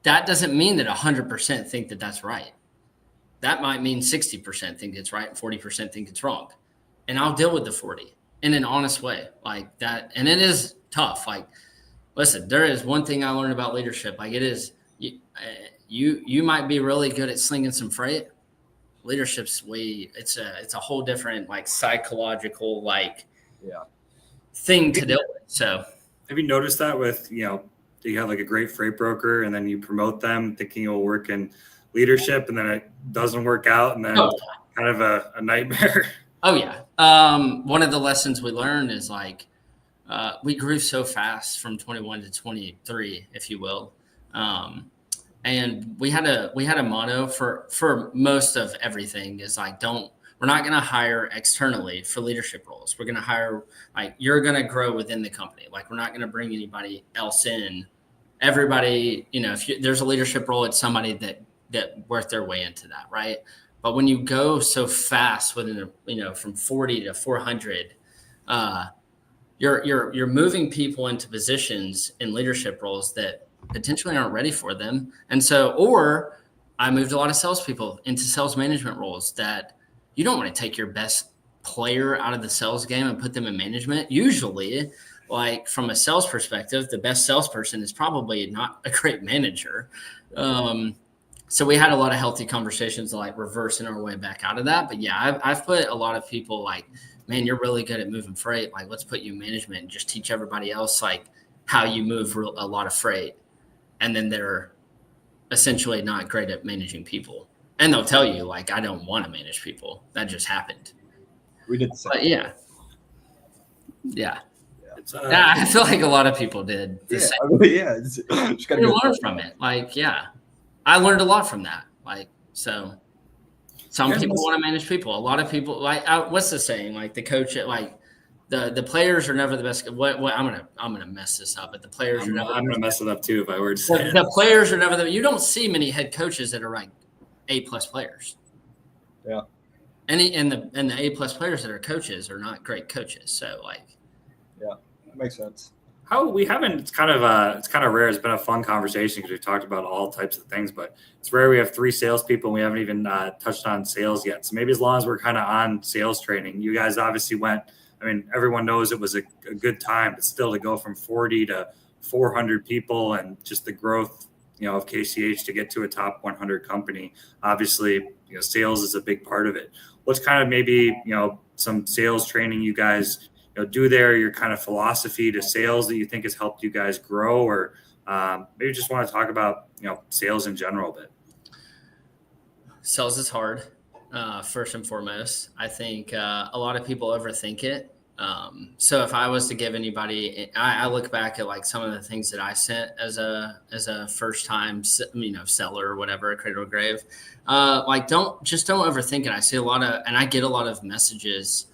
That doesn't mean that 100% think that that's right. That might mean 60% think it's right and 40% think it's wrong. And I'll deal with the 40 in an honest way like that. And it is tough. Like, listen, there is one thing I learned about leadership. Like, it is, you might be really good at slinging some freight. Leadership's it's a whole different, like, psychological, like, thing to deal with. So have you noticed that with, you have like a great freight broker and then you promote them thinking it'll work in leadership, and then it doesn't work out, and then kind of a nightmare? Oh yeah. One of the lessons we learned is, like, we grew so fast from 21 to 23, if you will. And we had a motto for most of everything is like, we're not going to hire externally for leadership roles. We're going to hire, like, you're going to grow within the company. Like, we're not going to bring anybody else in. Everybody, if there's a leadership role, it's somebody that worked their way into that. Right. But when you go so fast within, from 40 to 400, you're moving people into positions in leadership roles that potentially aren't ready for them. And so, or I moved a lot of salespeople into sales management roles that you don't want to take your best player out of the sales game and put them in management. Usually, like, from a sales perspective, the best salesperson is probably not a great manager. So we had a lot of healthy conversations, like, reversing our way back out of that. But yeah, I've put a lot of people, like, man, you're really good at moving freight. Like, let's put you in management and just teach everybody else, like, how you move a lot of freight. And then they're essentially not great at managing people. And they'll tell you, like, I don't want to manage people. That just happened. We did the same. But yeah. I feel like a lot of people did the same. Just gotta learn from it. Like, I learned a lot from that. Like, so some people want to manage people. A lot of people, like, what's the saying? Like, the coach, like, the players are never the best. What I'm gonna mess this up, but the players are never. I'm gonna mess it up too if I were to say the players are never. You don't see many head coaches that are like A+ players. Yeah. And the A+ players that are coaches are not great coaches. So, like, yeah, that makes sense. How we haven't, it's kind of rare. It's been a fun conversation because we've talked about all types of things, but it's rare we have 3 salespeople and we haven't even touched on sales yet. So maybe as long as we're kind of on sales training, you guys obviously went, I mean, everyone knows it was a good time, but still to go from 40 to 400 people and just the growth, of KCH to get to a top 100 company, obviously, sales is a big part of it. What's kind of maybe, some sales training you guys do there, your kind of philosophy to sales that you think has helped you guys grow, or maybe just want to talk about, sales in general a bit. Sales is hard, first and foremost. I think a lot of people overthink it. So if I was to give anybody, I look back at like some of the things that I sent as a first time, seller or whatever, cradle to grave. Like don't overthink it. I see and I get a lot of messages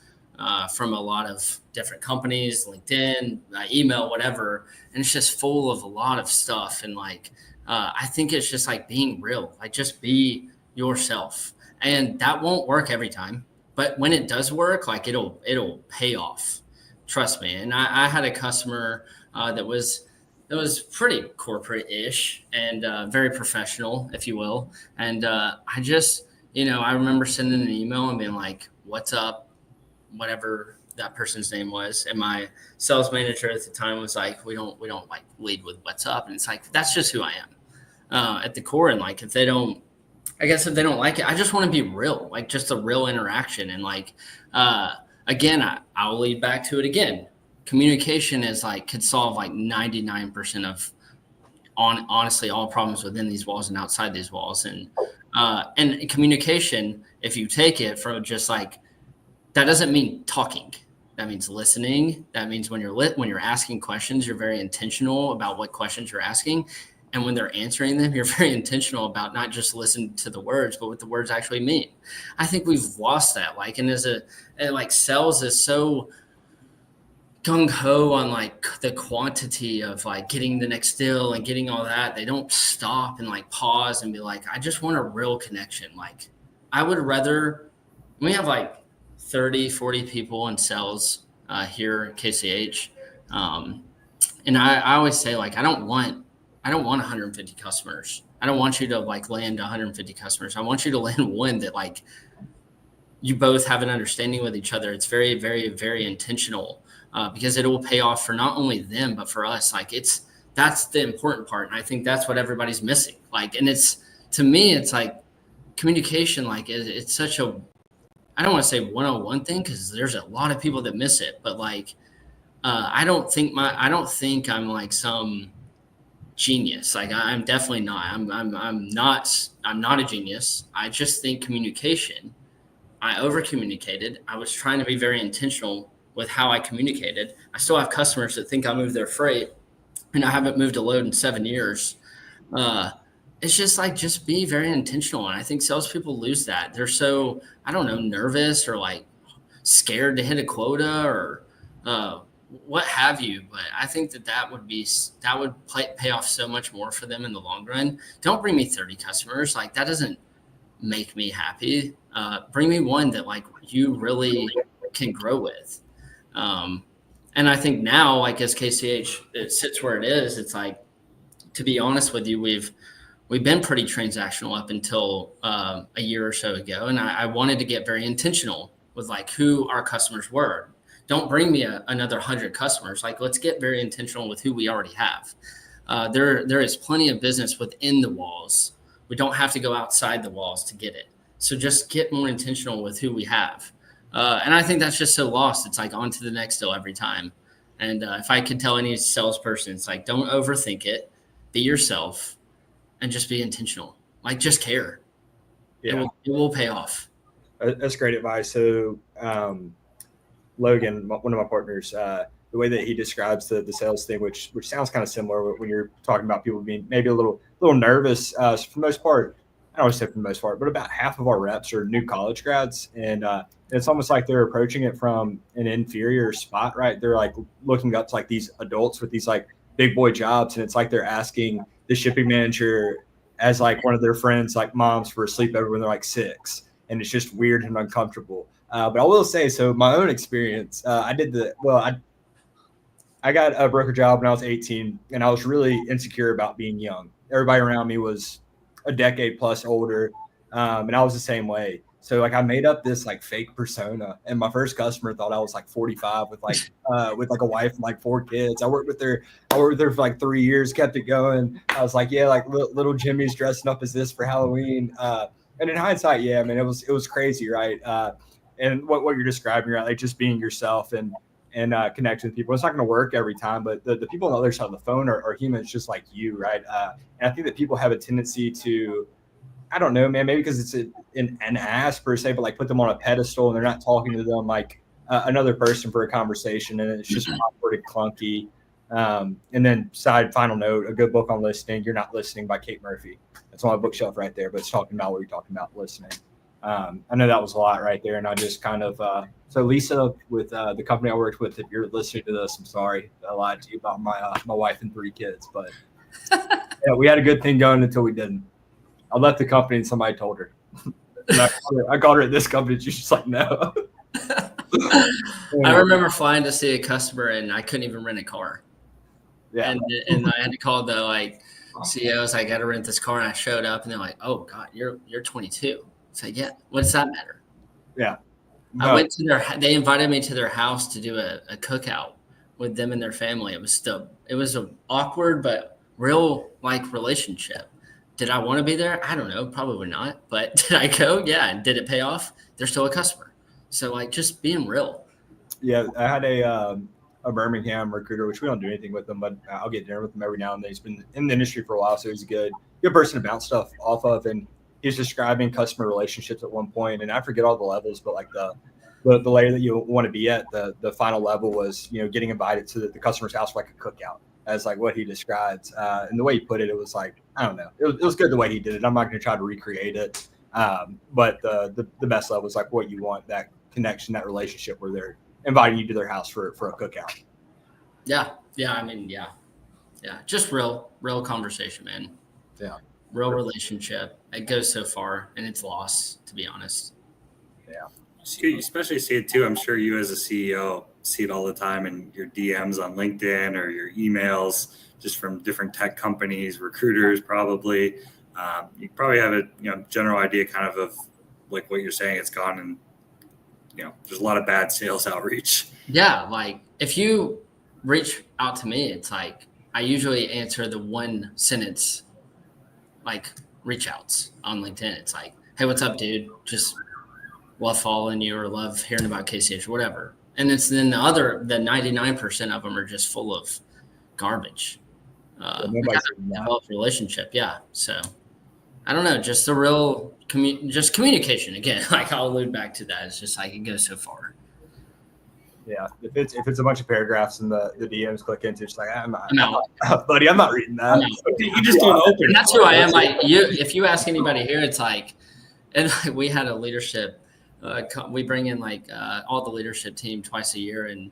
from a lot of different companies, LinkedIn, email, whatever. And it's just full of a lot of stuff. And I think it's just like being real, like just be yourself. And that won't work every time. But when it does work, like it'll pay off. Trust me. And I had a customer that was pretty corporate-ish and very professional, if you will. And I just, I remember sending an email and being like, "What's up?" Whatever that person's name was. And my sales manager at the time was like, we don't like lead with what's up. And it's like, that's just who I am at the core. And like, if they don't like it, I just want to be real, like just a real interaction. And again, I'll lead back to it again. Communication is could solve 99% of honestly all problems within these walls and outside these walls. And communication, if you take it from just that doesn't mean talking. That means listening. That means when you're asking questions, you're very intentional about what questions you're asking. And when they're answering them, you're very intentional about not just listening to the words, but what the words actually mean. I think we've lost that. And sales is so gung-ho on the quantity of getting the next deal and getting all that. They don't stop and pause and be like, I just want a real connection. I would rather, we have 30, 40 people in sales here at KCH. And I always say I don't want 150 customers. I don't want you to land 150 customers. I want you to land one that you both have an understanding with each other. It's very, very, very intentional because it will pay off for not only them, but for us. That's the important part. And I think that's what everybody's missing. And to me, it's communication, it's such a, I don't want to say 101 thing because there's a lot of people that miss it, but I don't think I'm some genius. I'm definitely not. I'm not a genius. I just think communication. I over communicated. I was trying to be very intentional with how I communicated. I still have customers that think I moved their freight, and I haven't moved a load in 7 years. It's just just be very intentional. And I think salespeople lose that. They're so, I don't know, nervous or scared to hit a quota or what have you. But I think that would pay off so much more for them in the long run. Don't bring me 30 customers. That doesn't make me happy. Bring me one that you really can grow with. And I think now, as KCH, it sits where it is. It's to be honest with you, we've been pretty transactional up until a year or so ago. And I wanted to get very intentional with who our customers were. Don't bring me another 100 customers. Let's get very intentional with who we already have. There is plenty of business within the walls. We don't have to go outside the walls to get it. So just get more intentional with who we have. And I think that's just so lost. It's on to the next deal every time. And if I could tell any salesperson, it's don't overthink it. Be yourself. And just be intentional. Just care. Yeah. It will pay off. That's great advice. So Logan, one of my partners, the way that he describes the sales thing, which sounds kind of similar when you're talking about people being maybe a little nervous. For the most part, I don't want to say for the most part, but about half of our reps are new college grads. And it's almost like they're approaching it from an inferior spot, right? They're looking up to these adults with these big boy jobs. And it's they're asking the shipping manager as one of their friends, moms for a sleepover when they're 6. And it's just weird and uncomfortable. But I will say, so my own experience, I got a broker job when I was 18, and I was really insecure about being young. Everybody around me was a decade plus older, and I was the same way. So like I made up this like fake persona, and my first customer thought I was like 45 with like a wife and like 4 kids. I worked with her for like 3 years, kept it going. I was like, yeah, like little Jimmy's dressing up as this for Halloween. And in hindsight, yeah, man, it was crazy, right? And what you're describing, right? Like just being yourself and connecting with people. It's not going to work every time, but the people on the other side of the phone are humans just like you, right? And I think that people have a tendency to, I don't know, man, maybe because it's an ass per se, but like put them on a pedestal and they're not talking to them like another person for a conversation, and it's just awkward and clunky. And then final note, a good book on listening, You're Not Listening by Kate Murphy. It's on my bookshelf right there, but it's talking about what you're talking about, listening. I know that was a lot right there, and I just kind of so Lisa, with the company I worked with, if you're listening to this, I'm sorry I lied to you about my wife and 3 kids, but yeah, we had a good thing going until we didn't. I left the company and somebody told her. And I called her at this company, and she's just like, no. I remember flying to see a customer, and I couldn't even rent a car. Yeah, and I had to call the like CEOs. I got to rent this car, and I showed up, and they're like, "Oh God, you're 22." It's like, yeah, what does that matter? yeah. No. I went to they invited me to their house to do a cookout with them and their family. It was an awkward but real like relationship. Did I want to be there? I don't know, probably not. But did I go? Yeah. And did it pay off? They're still a customer. So like just being real. Yeah, I had a Birmingham recruiter, which we don't do anything with him, but I'll get dinner with him every now and then. He's been in the industry for a while, so he's a good person to bounce stuff off of. And he's describing customer relationships at one point, and I forget all the levels, but like the layer that you want to be at, the final level was, getting invited to the customer's house for like a cookout, as like what he described. And the way he put it, it was like, I don't know, it was good the way he did it. I'm not going to try to recreate it. But the best level is like what you want, that connection, that relationship where they're inviting you to their house for a cookout. Yeah. I mean, yeah. Just real conversation, man. Yeah. Real relationship. It goes so far, and it's lost, to be honest. Yeah. You especially see it too. I'm sure you as a CEO see it all the time in your DMs on LinkedIn or your emails, just from different tech companies, recruiters, probably. You probably have a general idea kind of like what you're saying. It's gone, and there's a lot of bad sales outreach. Yeah, like if you reach out to me, it's like I usually answer the one sentence like reach outs on LinkedIn. It's like, hey, what's up, dude? Just love following you or love hearing about KCH or whatever. And it's then the 99% of them are just full of garbage. Develop relationship. Yeah. So I don't know, just the real just communication again. Like I'll allude back to that. It's just like it goes so far. Yeah, if it's a bunch of paragraphs and the DMs click into, it's like I'm not, buddy, I'm not reading that. You just don't open. And that's who I am. Like if you ask anybody here, it's like, and we had a leadership. We bring in like all the leadership team twice a year, and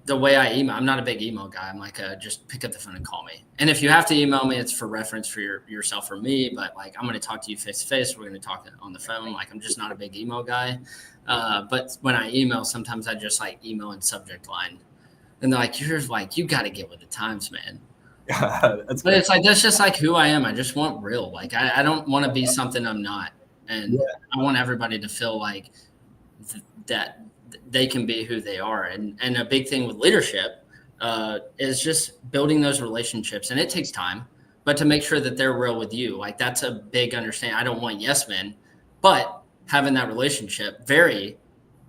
the way I email, I'm not a big email guy. I'm like, just pick up the phone and call me. And if you have to email me, it's for reference for yourself or me. But like, I'm going to talk to you face to face. We're going to talk on the phone. Like, I'm just not a big email guy. But when I email, sometimes I just like email in subject line, and they're like, you got to get with the times, man. But it's like, that's just like who I am. I just want real. Like, I don't want to be something I'm not. And I want everybody to feel like that they can be who they are. And a big thing with leadership is just building those relationships. And it takes time, but to make sure that they're real with you. Like that's a big understanding. I don't want yes men, but having that relationship, very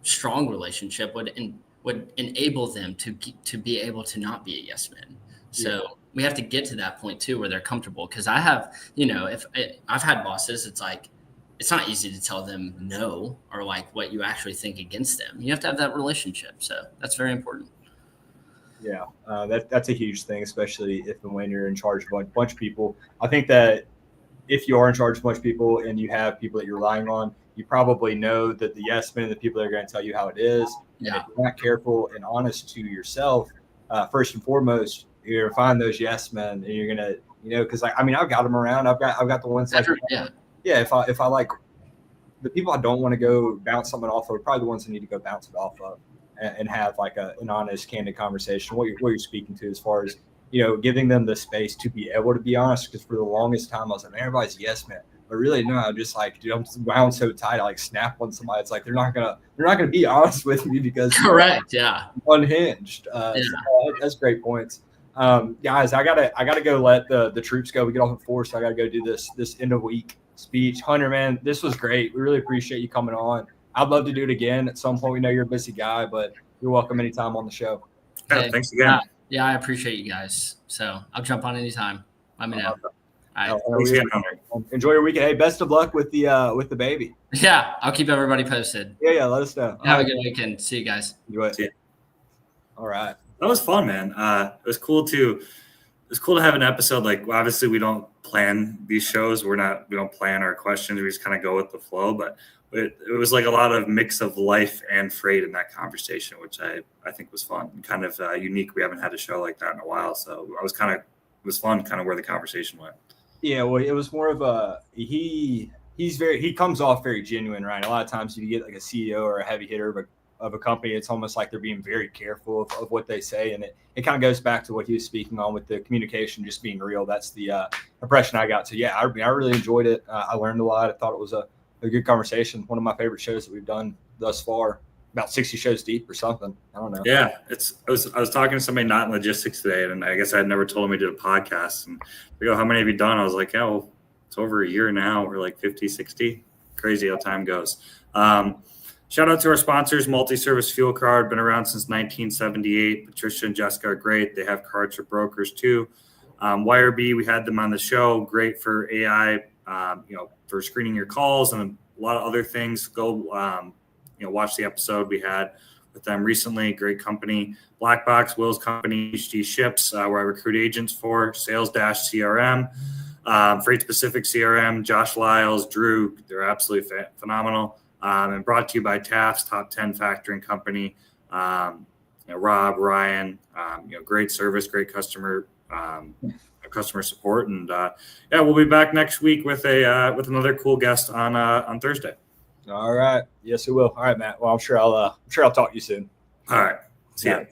strong relationship would enable them to be able to not be a yes man. So we have to get to that point too, where they're comfortable. Cause I have, I've had bosses, it's like, it's not easy to tell them no or like what you actually think against them. You have to have that relationship. So that's very important. Yeah, that's a huge thing, especially if and when you're in charge of a bunch of people. I think that if you are in charge of a bunch of people and you have people that you're relying on, you probably know that the yes men and the people that are going to tell you how it is. Yeah. And if you're not careful and honest to yourself, first and foremost, you're going to find those yes men, and you're going to, because I've got them around. I've got the ones that if I like the people I don't want to go bounce something off of, are probably the ones I need to go bounce it off of. and have like an honest, candid conversation. What you're speaking to as far as, you know, giving them the space to be able to be honest. Because for the longest time, I was like, man, everybody's a yes man. But really, no, I'm just like, dude, I'm wound so tight. I like snap on somebody. It's like they're not gonna be honest with me because Correct. Yeah. Unhinged. So that's great points. Guys, I gotta go let the troops go. We get off at 4, so I gotta go do this end of week speech. Hunter, man, this was great. We really appreciate you coming on. I'd love to do it again at some point. We know you're a busy guy, but you're welcome anytime on the show. Yeah, thanks again. Yeah, I appreciate you guys. So I'll jump on anytime. Let me know. All right. Thanks again, Hunter. Enjoy your weekend. Hey, best of luck with the baby. Yeah, I'll keep everybody posted. Yeah, let us know. Have a good weekend. See you guys. Enjoy it. See ya. All right. That was fun, man. It was cool to have an episode. Like, obviously we don't plan these shows. We don't plan our questions. We just kind of go with the flow, but it was like a lot of mix of life and freight in that conversation, which I think was fun and kind of unique. We haven't had a show like that in a while. So it was fun kind of where the conversation went. Yeah, well, it was more of he comes off very genuine, right? A lot of times you get like a CEO or a heavy hitter of a company, it's almost like they're being very careful of what they say. And it kind of goes back to what he was speaking on with the communication just being real. That's the impression I got. So yeah, I really enjoyed it. I learned a lot. I thought it was a good conversation. One of my favorite shows that we've done thus far. About 60 shows deep or something. I don't know. Yeah, I was talking to somebody not in logistics today, and I guess I had never told him we did a podcast. And they go, "How many have you done?" I was like, "Yeah, well, it's over a year now. We're like 50, 60. Crazy how time goes." Shout out to our sponsors, Multi-Service Fuel Card, been around since 1978. Patricia and Jessica are great. They have cards for brokers too. YRB, we had them on the show. Great for AI, for screening your calls and a lot of other things. Go, watch the episode we had with them recently. Great company. Black Box, Will's company, HD Ships, where I recruit agents for. Sales-CRM, Freight Specific CRM, Josh Lyles, Drew. They're absolutely phenomenal. And brought to you by Taft's top 10 factoring company. Rob, Ryan, great service, great customer support. And we'll be back next week with another cool guest on Thursday. All right. Yes, we will. All right, Matt. Well, I'm sure I'll talk to you soon. All right. See ya.